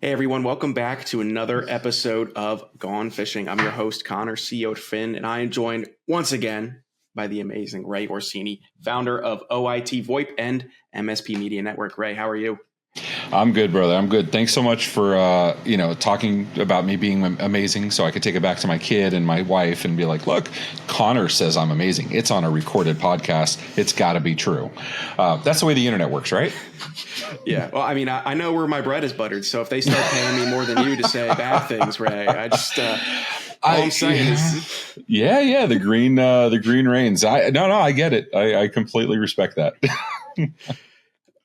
Hey everyone, welcome back to another episode of Gone Phishing. I'm your host, Connor, CEO at Phin, and I am joined once again by the amazing Ray Orsini, founder of OIT VoIp and MSP Media Network. Ray, how are you? I'm good, brother. I'm good. Thanks so much for talking about me being amazing, so I could take it back to my kid and my wife and be like, "Look, Connor says I'm amazing. It's on a recorded podcast. It's got to be true." That's the way the internet works, right? Yeah. Well, I mean, I know where my bread is buttered, so if they start paying me more than you to say bad things, Ray, all I'm saying is, the green rains. I get it. I completely respect that.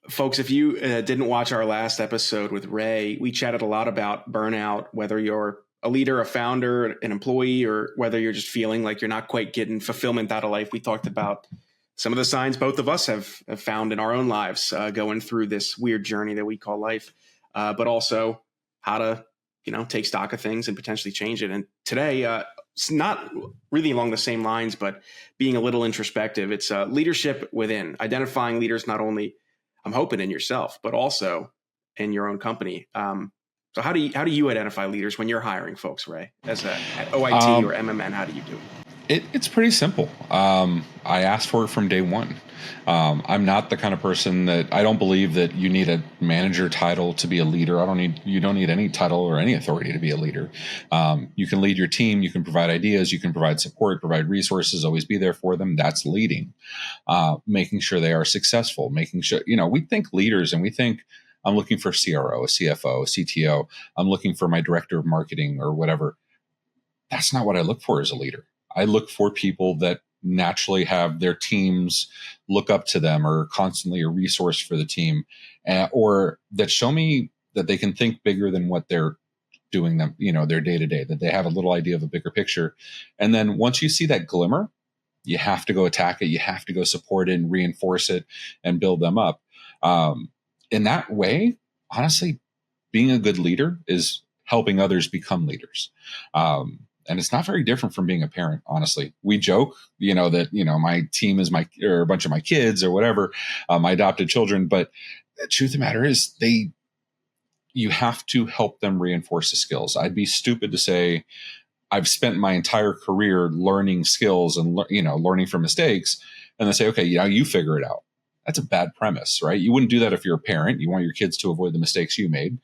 folks, if you didn't watch our last episode with Ray, we chatted a lot about burnout, whether you're a leader, a founder, an employee, or whether you're just feeling like you're not quite getting fulfillment out of life. We talked about some of the signs both of us have found in our own lives going through this weird journey that we call life, but also how to, take stock of things and potentially change it. And today, it's not really along the same lines, but being a little introspective. It's leadership within, identifying leaders not only, I'm hoping, in yourself, but also in your own company. So how do you identify leaders when you're hiring folks, Ray, as at OIT or MMN? How do you do it? It's pretty simple. I asked for it from day one. I'm not the kind of person I don't believe that you need a manager title to be a leader. You don't need any title or any authority to be a leader. You can lead your team. You can provide ideas. You can provide support, provide resources, always be there for them. That's leading. Making sure they are successful, making sure, we think leaders and we think I'm looking for a CRO, a CFO, a CTO. I'm looking for my director of marketing or whatever. That's not what I look for as a leader. I look for people that naturally have their teams look up to them or constantly a resource for the team, or that show me that they can think bigger than what they're doing them, their day to day, that they have a little idea of a bigger picture. And then once you see that glimmer, you have to go attack it. You have to go support it and reinforce it and build them up. In that way, honestly, being a good leader is helping others become leaders. And it's not very different from being a parent, honestly. We joke, that, my team is or a bunch of my kids or whatever, my adopted children. But the truth of the matter is you have to help them reinforce the skills. I'd be stupid to say I've spent my entire career learning skills and, learning from mistakes and then say, okay, you figure it out. That's a bad premise, right? You wouldn't do that if you're a parent. You want your kids to avoid the mistakes you made.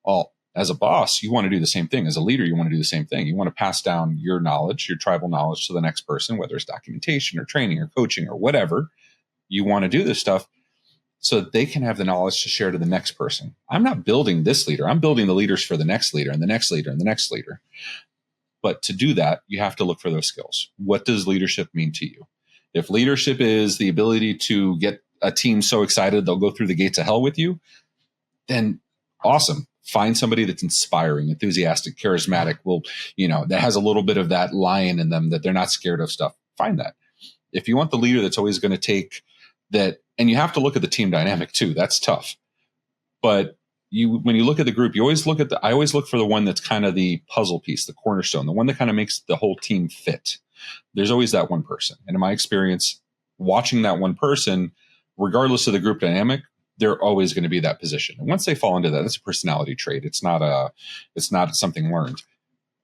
Well, as a boss, you want to do the same thing. As a leader, you want to do the same thing. You want to pass down your knowledge, your tribal knowledge to the next person, whether it's documentation or training or coaching or whatever. You want to do this stuff so that they can have the knowledge to share to the next person. I'm not building this leader. I'm building the leaders for the next leader and the next leader and the next leader. But to do that, you have to look for those skills. What does leadership mean to you? If leadership is the ability to get a team so excited they'll go through the gates of hell with you, then awesome. Find somebody that's inspiring, enthusiastic, charismatic, that has a little bit of that lion in them, that they're not scared of stuff. Find that. If you want the leader that's always going to take that, and you have to look at the team dynamic too. That's tough. But when you look at the group, I always look for the one that's kind of the puzzle piece, the cornerstone, the one that kind of makes the whole team fit. There's always that one person. And in my experience, watching that one person, regardless of the group dynamic, they're always going to be that position. And once they fall into that, that's a personality trait. It's not something learned.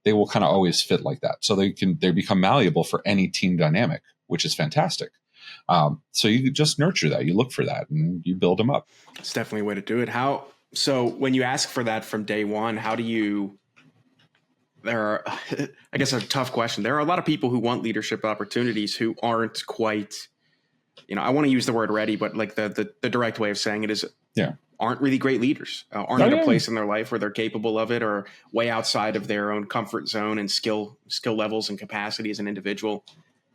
They will kind of always fit like that. So they become malleable for any team dynamic, which is fantastic. So you just nurture that. You look for that and you build them up. It's definitely a way to do it. So when you ask for that from day one, I guess a tough question. There are a lot of people who want leadership opportunities who aren't quite, I want to use the word ready, but like the direct way of saying it is, aren't really great leaders, aren't at a place in their life where they're capable of it, or way outside of their own comfort zone and skill levels and capacity as an individual.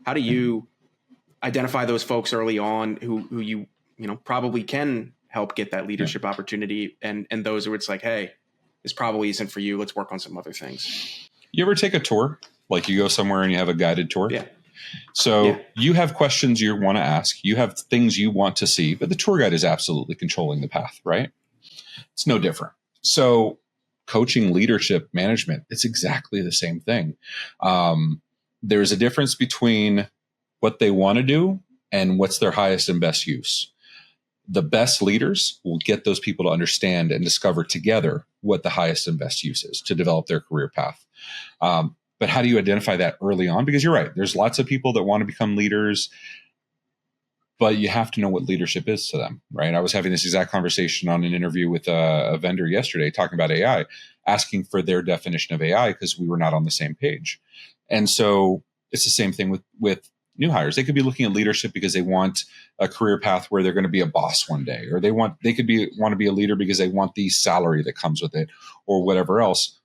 How do you identify those folks early on who you probably can help get that leadership opportunity, and those who it's like, hey, this probably isn't for you. Let's work on some other things. You ever take a tour? Like you go somewhere and you have a guided tour? Yeah. So you have questions you want to ask. You have things you want to see, but the tour guide is absolutely controlling the path, right? It's no different. So coaching, leadership, management, it's exactly the same thing. There's a difference between what they want to do and what's their highest and best use. The best leaders will get those people to understand and discover together what the highest and best use is to develop their career path. But how do you identify that early on? Because you're right. There's lots of people that want to become leaders, but you have to know what leadership is to them, right? I was having this exact conversation on an interview with a vendor yesterday talking about AI, asking for their definition of AI because we were not on the same page. And so it's the same thing with new hires. They could be looking at leadership because they want a career path where they're going to be a boss one day, or want to be a leader because they want the salary that comes with it, or whatever else.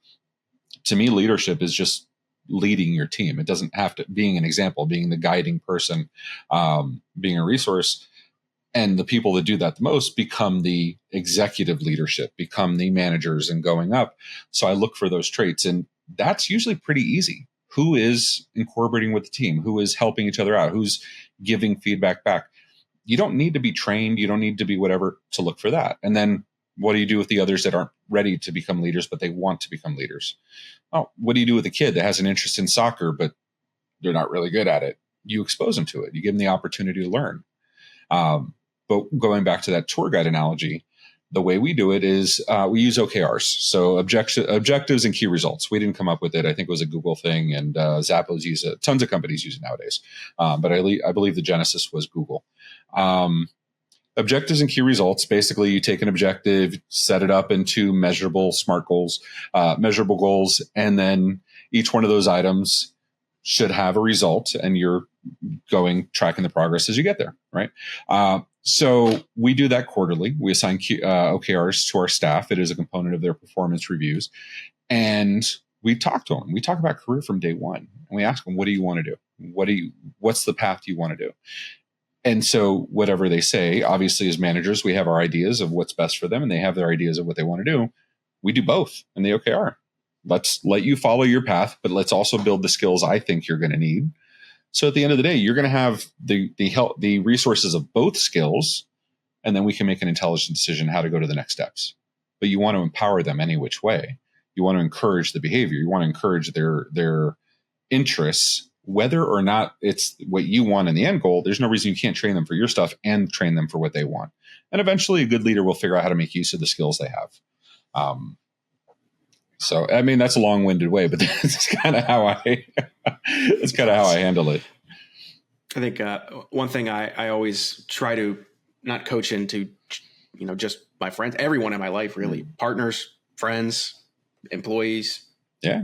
To me, leadership is just leading your team. It doesn't have to being an example, being the guiding person, being a resource. And the people that do that the most become the executive leadership, become the managers and going up. So I look for those traits, and that's usually pretty easy. Who is incorporating with the team? Who is helping each other out? Who's giving feedback back? You don't need to be trained. You don't need to be whatever to look for that. And then what do you do with the others that aren't ready to become leaders, but they want to become leaders? Oh, what do you do with a kid that has an interest in soccer, but they're not really good at it? You expose them to it. You give them the opportunity to learn. But going back to that tour guide analogy, the way we do it is we use OKRs. So objectives and key results. We didn't come up with it. I think it was a Google thing, and Zappos use it. Tons of companies use it nowadays. But I believe the genesis was Google. Objectives and key results. Basically, you take an objective, set it up into measurable SMART goals, measurable goals, and then each one of those items should have a result, and you're tracking the progress as you get there, right? So we do that quarterly. We assign OKRs to our staff. It is a component of their performance reviews. And we talk to them. We talk about career from day one. And we ask them, what do you want to do? What's the path you want to do? And so whatever they say, obviously as managers, we have our ideas of what's best for them, and they have their ideas of what they want to do. We do both in the OKR. Let's let you follow your path, but let's also build the skills I think you're going to need. So at the end of the day, you're going to have the resources of both skills, and then we can make an intelligent decision how to go to the next steps. But you want to empower them any which way. You want to encourage the behavior. You want to encourage their interests, whether or not it's what you want in the end goal. There's no reason you can't train them for your stuff and train them for what they want. And eventually, a good leader will figure out how to make use of the skills they have. So, I mean, that's a long-winded way, but that's kind of how I handle it. I think one thing I always try to not coach into, just my friends, everyone in my life, really, partners, friends, employees. Yeah.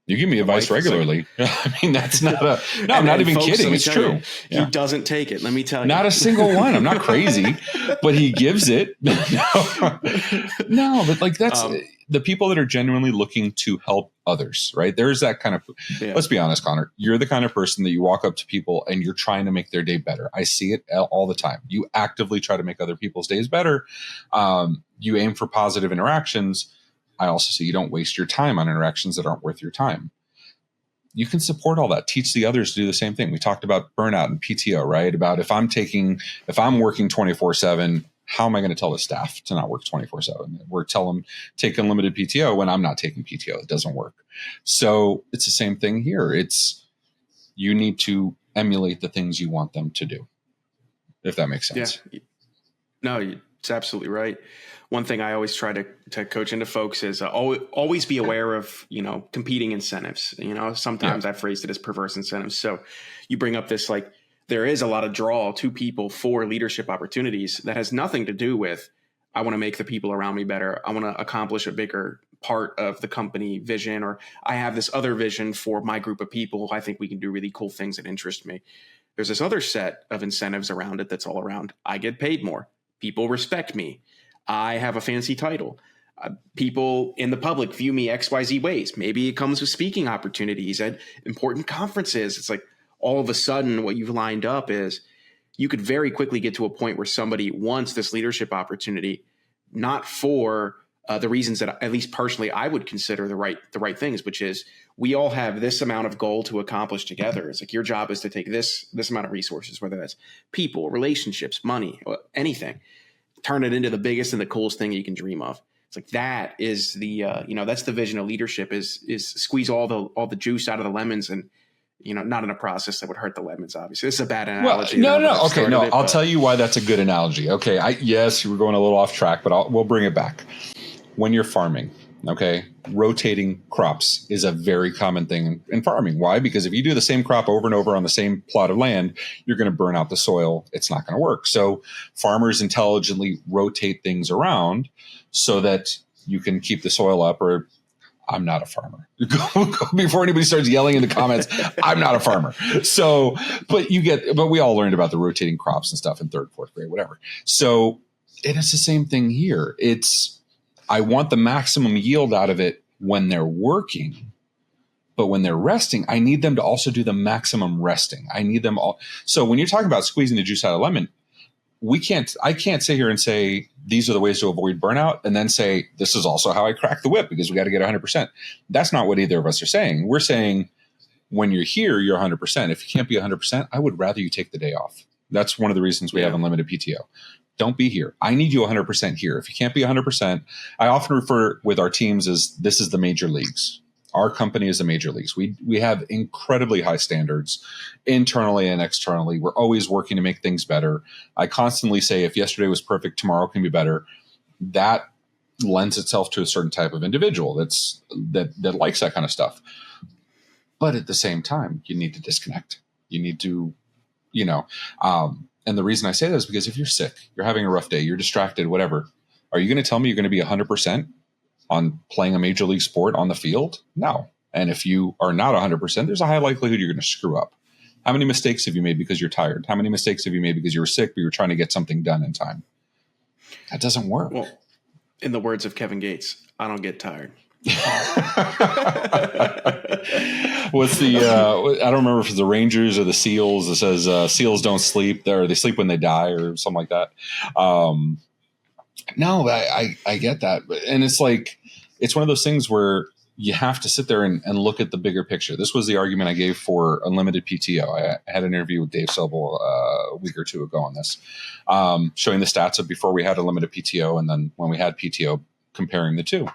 You give me advice regularly. I mean, that's not I'm not even kidding. It's true. He doesn't take it. Let me tell you. Not a single one. I'm not crazy, but he gives it. No, but like that's the people that are genuinely looking to help others, right? There's that kind of, let's be honest, Connor, you're the kind of person that you walk up to people and you're trying to make their day better. I see it all the time. You actively try to make other people's days better. You aim for positive interactions. I also see you don't waste your time on interactions that aren't worth your time. You can support all that. Teach the others to do the same thing. We talked about burnout and PTO, right? About if I'm working 24/7, how am I going to tell the staff to not work 24/7? We're telling them take unlimited PTO when I'm not taking PTO. It doesn't work. So it's the same thing here. You need to emulate the things you want them to do, if that makes sense. Yeah. No, it's absolutely right. One thing I always try to coach into folks is always be aware of, competing incentives. Sometimes I've phrased it as perverse incentives. So you bring up this, like, there is a lot of draw to people for leadership opportunities that has nothing to do with, I want to make the people around me better. I want to accomplish a bigger part of the company vision, or I have this other vision for my group of people. I think we can do really cool things that interest me. There's this other set of incentives around it that's all around, I get paid more. People respect me. I have a fancy title. People in the public view me XYZ ways. Maybe it comes with speaking opportunities at important conferences. It's like all of a sudden what you've lined up is you could very quickly get to a point where somebody wants this leadership opportunity, not for the reasons that at least personally I would consider the right things, which is we all have this amount of goal to accomplish together. It's like your job is to take this amount of resources, whether that's people, relationships, money, anything, turn it into the biggest and the coolest thing you can dream of. It's like that is the that's the vision of leadership is squeeze all the juice out of the lemons and not in a process that would hurt the lemons, obviously. This is a bad analogy. No. Okay, no, I'll tell you why that's a good analogy. Okay, yes, you were going a little off track, but we'll bring it back. When you're farming, okay, rotating crops is a very common thing in farming. Why? Because if you do the same crop over and over on the same plot of land, you're going to burn out the soil. It's not going to work. So farmers intelligently rotate things around so that you can keep the soil up. Or I'm not a farmer. Before anybody starts yelling in the comments, I'm not a farmer. So, but we all learned about the rotating crops and stuff in third, fourth grade, whatever. So, and it's the same thing here. I want the maximum yield out of it when they're working, but when they're resting, I need them to also do the maximum resting. I need them all. So when you're talking about squeezing the juice out of lemon, I can't sit here and say, these are the ways to avoid burnout, and then say, this is also how I crack the whip because we got to get 100%. That's not what either of us are saying. We're saying when you're here, you're 100%. If you can't be 100%, I would rather you take the day off. That's one of the reasons we have unlimited PTO. Don't be here. I need you 100% here. If you can't be 100%, I often refer with our teams as this is the major leagues. Our company is the major leagues. We have incredibly high standards internally and externally. We're always working to make things better. I constantly say if yesterday was perfect, tomorrow can be better. That lends itself to a certain type of individual that likes that kind of stuff. But at the same time, you need to disconnect. You need to, and the reason I say that is because if you're sick, you're having a rough day, you're distracted, whatever, are you going to tell me you're going to be 100% on playing a major league sport on the field? No. And if you are not 100%, there's a high likelihood you're going to screw up. How many mistakes have you made because you're tired? How many mistakes have you made because you were sick, but you were trying to get something done in time? That doesn't work. Well, in the words of Kevin Gates, I don't get tired. What's the I don't remember if it's the Rangers or the Seals that says seals don't sleep, or they sleep when they die or something like that. No, I get that. And it's like, it's one of those things where you have to sit there and look at the bigger picture. This was the argument I gave for unlimited PTO. I had an interview with Dave Sobel a week or two ago on this, showing the stats of before we had unlimited PTO and then when we had PTO, comparing the two.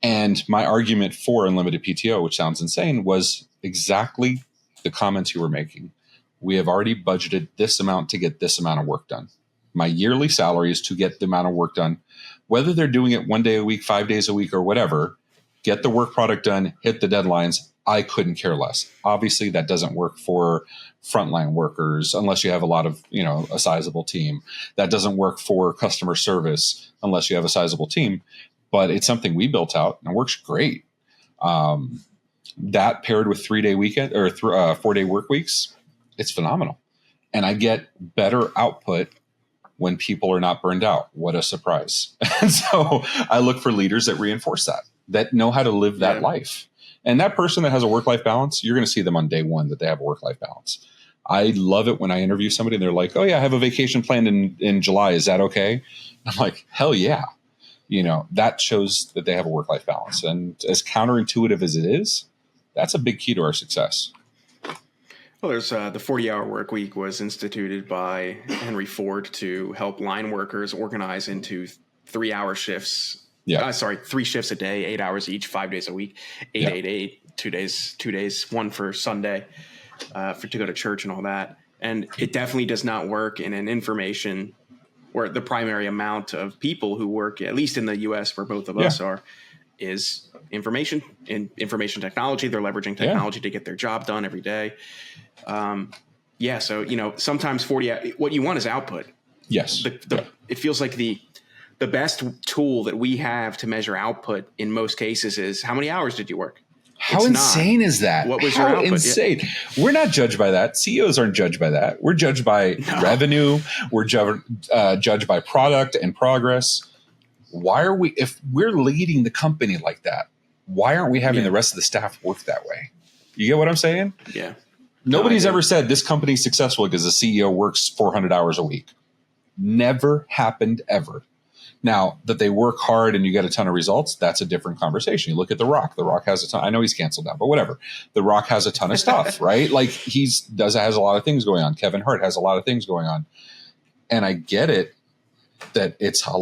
And my argument for unlimited PTO, which sounds insane, was exactly the comments you were making. We have already budgeted this amount to get this amount of work done. My yearly salary is to get the amount of work done, whether they're doing it 1 day a week, 5 days a week, or whatever. Get the work product done, hit the deadlines. I couldn't care less. Obviously, that doesn't work for frontline workers unless you have a lot of, a sizable team. That doesn't work for customer service unless you have a sizable team. But it's something we built out and it works great. That paired with 3-day weekend or 4-day work weeks, it's phenomenal. And I get better output when people are not burned out. What a surprise. And so I look for leaders that reinforce that know how to live that life. And that person that has a work-life balance, you're going to see them on day one that they have a work-life balance. I love it when I interview somebody and they're like, oh yeah, I have a vacation planned in July. Is that okay? I'm like, hell yeah. That shows that they have a work-life balance. And as counterintuitive as it is, that's a big key to our success. Well, there's the 40-hour work week was instituted by Henry Ford to help line workers organize into 3-hour shifts. 3 shifts a day, 8 hours each, 5 days a week, 8, 2 days, one for Sunday to go to church and all that. And it definitely does not work in an information where the primary amount of people who work, at least in the U.S. where both of us are, is information technology. They're leveraging technology to get their job done every day. So, sometimes what you want is output. Yes. It feels like the best tool that we have to measure output in most cases is how many hours did you work? How insane is that? What was your output? Insane. We're not judged by that. CEOs aren't judged by that. We're judged by revenue. We're judged by product and progress. Why are we, if we're leading the company like that, why aren't we having the rest of the staff work that way? You get what I'm saying? Yeah. Nobody's ever said this company's successful because the CEO works 400 hours a week. Never happened ever. Now, that they work hard and you get a ton of results, that's a different conversation. You look at The Rock. The Rock has a ton. I know he's canceled now, but whatever. The Rock has a ton of stuff, right? Like has a lot of things going on. Kevin Hart has a lot of things going on. And I get it that it's a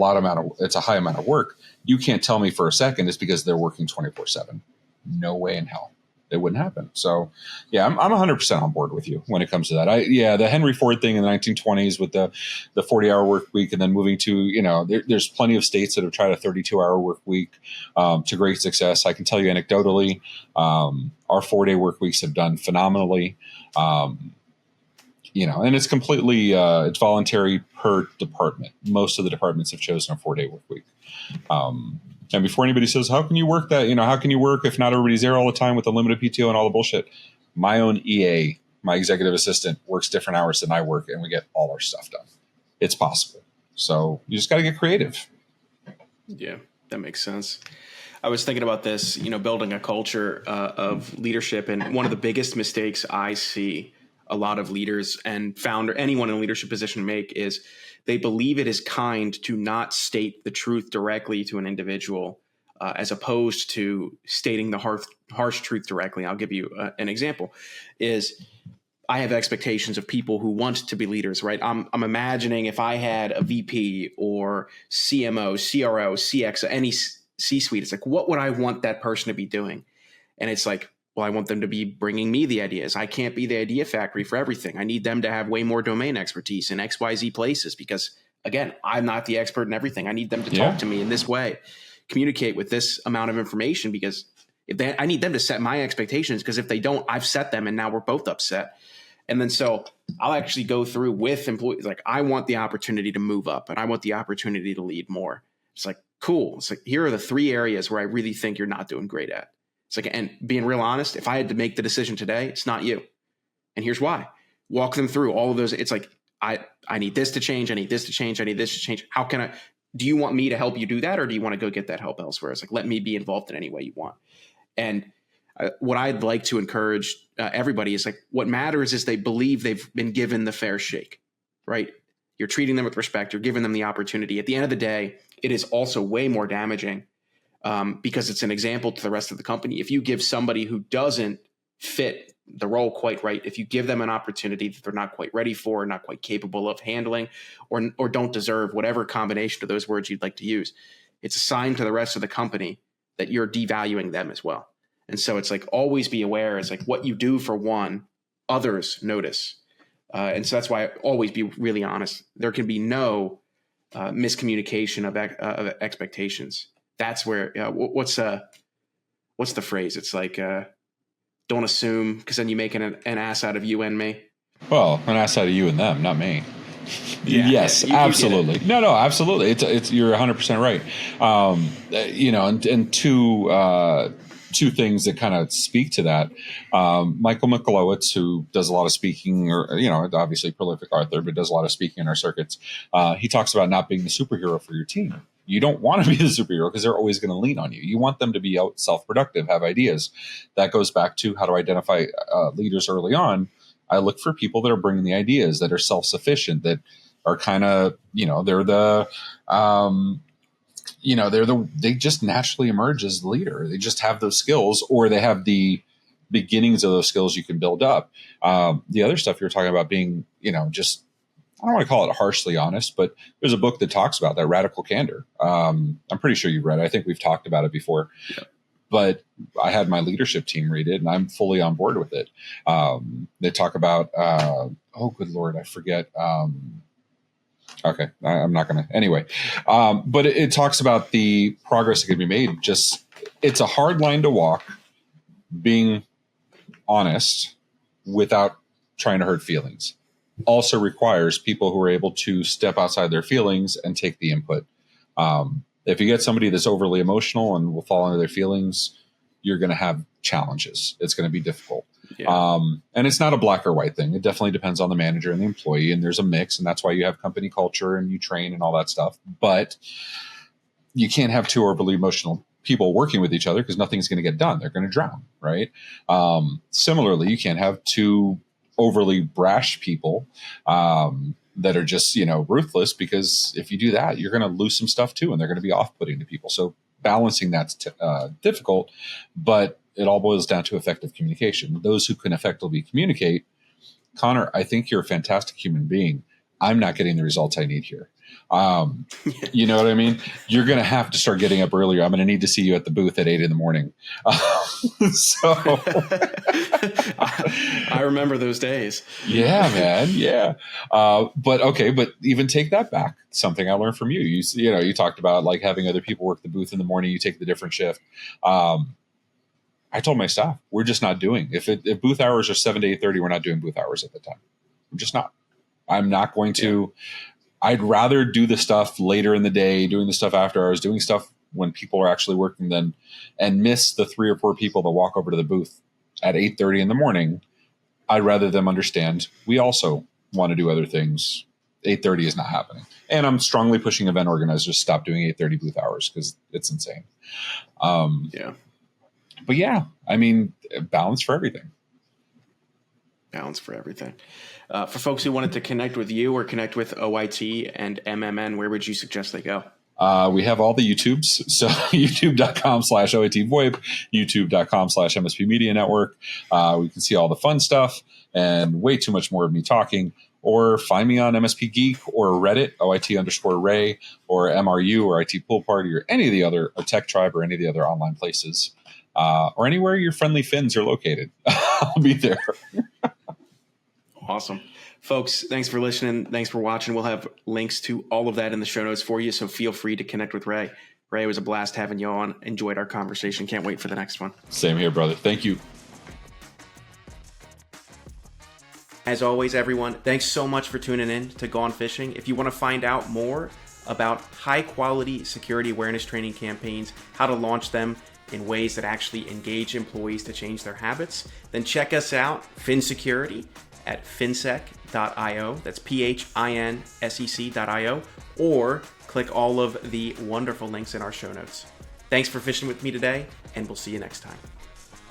high amount of work. You can't tell me for a second it's because they're working 24/7. No way in hell. It wouldn't happen. So, yeah, I'm 100% on board with you when it comes to that. The Henry Ford thing in the 1920s with the 40-hour work week, and then moving to, there's plenty of states that have tried a 32-hour work week to great success. I can tell you anecdotally, our 4-day work weeks have done phenomenally. And it's completely it's voluntary per department. Most of the departments have chosen a 4-day work week. And before anybody says, how can you work that? How can you work if not everybody's there all the time with the limited PTO and all the bullshit? My own EA, my executive assistant, works different hours than I work, and we get all our stuff done. It's possible. So you just got to get creative. Yeah, that makes sense. I was thinking about this, building a culture of leadership. And one of the biggest mistakes I see a lot of leaders and founder, anyone in a leadership position make is they believe it is kind to not state the truth directly to an individual as opposed to stating the harsh truth directly. I'll give you an example is I have expectations of people who want to be leaders, right? I'm imagining if I had a VP or CMO, CRO, CX, any C-suite, it's like, what would I want that person to be doing? And it's like, well, I want them to be bringing me the ideas. I can't be the idea factory for everything. I need them to have way more domain expertise in XYZ places because, again, I'm not the expert in everything. I need them to talk to me in this way, communicate with this amount of information because I need them to set my expectations because if they don't, I've set them and now we're both upset. And then so I'll actually go through with employees like I want the opportunity to move up and I want the opportunity to lead more. It's like, cool. It's like, here are the 3 areas where I really think you're not doing great at. It's like, and being real honest, if I had to make the decision today, it's not you. And here's why. Walk them through all of those. It's like, I need this to change. I need this to change. I need this to change. Do you want me to help you do that? Or do you want to go get that help elsewhere? It's like, let me be involved in any way you want. And what I'd like to encourage everybody is like, what matters is they believe they've been given the fair shake, right? You're treating them with respect. You're giving them the opportunity. At the end of the day, it is also way more damaging because it's an example to the rest of the company. If you give somebody who doesn't fit the role quite right, if you give them an opportunity that they're not quite ready for, not quite capable of handling, or don't deserve, whatever combination of those words you'd like to use, it's a sign to the rest of the company that you're devaluing them as well. And so it's like, always be aware. It's like what you do for one, others notice. And so that's why I always be really honest. There can be no miscommunication of expectations. That's where what's the phrase? It's like don't assume because then you make an ass out of you and me. Well, an ass out of you and them, not me. Yeah, yes, absolutely. No, absolutely. It's you're 100% right. And two things that kind of speak to that. Michael Michalowicz, who does a lot of speaking, or obviously prolific author, but does a lot of speaking in our circuits. He talks about not being the superhero for your team. You don't want to be the superhero because they're always going to lean on you. You want them to be out self-productive, have ideas. That goes back to how to identify leaders early on. I look for people that are bringing the ideas, that are self-sufficient, that are kind of, they just naturally emerge as the leader. They just have those skills, or they have the beginnings of those skills you can build up. The other stuff you're talking about being, I don't want to call it harshly honest, but there's a book that talks about that, Radical Candor. I'm pretty sure you've read it. I think we've talked about it before. Yeah. But I had my leadership team read it, and I'm fully on board with it. They talk about, good Lord, I forget. Okay, I'm not going to. Anyway, but it talks about the progress that can be made. It's a hard line to walk, being honest without trying to hurt feelings. Also requires people who are able to step outside their feelings and take the input. If you get somebody that's overly emotional and will fall into their feelings, you're going to have challenges. It's going to be difficult. Yeah. And it's not a black or white thing. It definitely depends on the manager and the employee, and there's a mix, and that's why you have company culture and you train and all that stuff. But you can't have two overly emotional people working with each other because nothing's going to get done. They're going to drown, right? Similarly, you can't have two overly brash people that are just, ruthless, because if you do that, you're going to lose some stuff too, and they're going to be off-putting to people. So balancing that's difficult, but it all boils down to effective communication. Those who can effectively communicate, Connor, I think you're a fantastic human being. I'm not getting the results I need here. You know what I mean? You're going to have to start getting up earlier. I'm going to need to see you at the booth at 8 a.m. So I remember those days. Yeah, man. Yeah. But even take that back. Something I learned from you. You talked about like having other people work the booth in the morning. You take the different shift. I told my staff, we're just not doing. If booth hours are 7 to 8:30, we're not doing booth hours at the time. I'm just not. I'm not going to. I'd rather do the stuff later in the day, doing the stuff after hours, doing stuff when people are actually working and miss the 3 or 4 people that walk over to the booth at 8:30 in the morning. I'd rather them understand we also want to do other things. 8:30 is not happening. And I'm strongly pushing event organizers to stop doing 8:30 booth hours because it's insane. But yeah, I mean, balance for everything. Balance for everything. For folks who wanted to connect with you or connect with OIT and MMN, where would you suggest they go? We have all the YouTubes. So youtube.com/OIT VoIP, youtube.com/MSP Media Network. We can see all the fun stuff and way too much more of me talking. Or find me on MSP Geek or Reddit, OIT_Ray, or MRU or IT Pool Party, or any of the other Tech Tribe, or any of the other online places, or anywhere your friendly Finns are located. I'll be there. Awesome. Folks, thanks for listening. Thanks for watching. We'll have links to all of that in the show notes for you, so feel free to connect with Ray. Ray, it was a blast having you on. Enjoyed our conversation. Can't wait for the next one. Same here, brother. Thank you. As always, everyone, thanks so much for tuning in to Gone Phishing. If you want to find out more about high-quality security awareness training campaigns, how to launch them in ways that actually engage employees to change their habits, then check us out, Phin Security, at phinsec.io. That's phinsec.io, or click all of the wonderful links in our show notes. Thanks for fishing with me today, and we'll see you next time.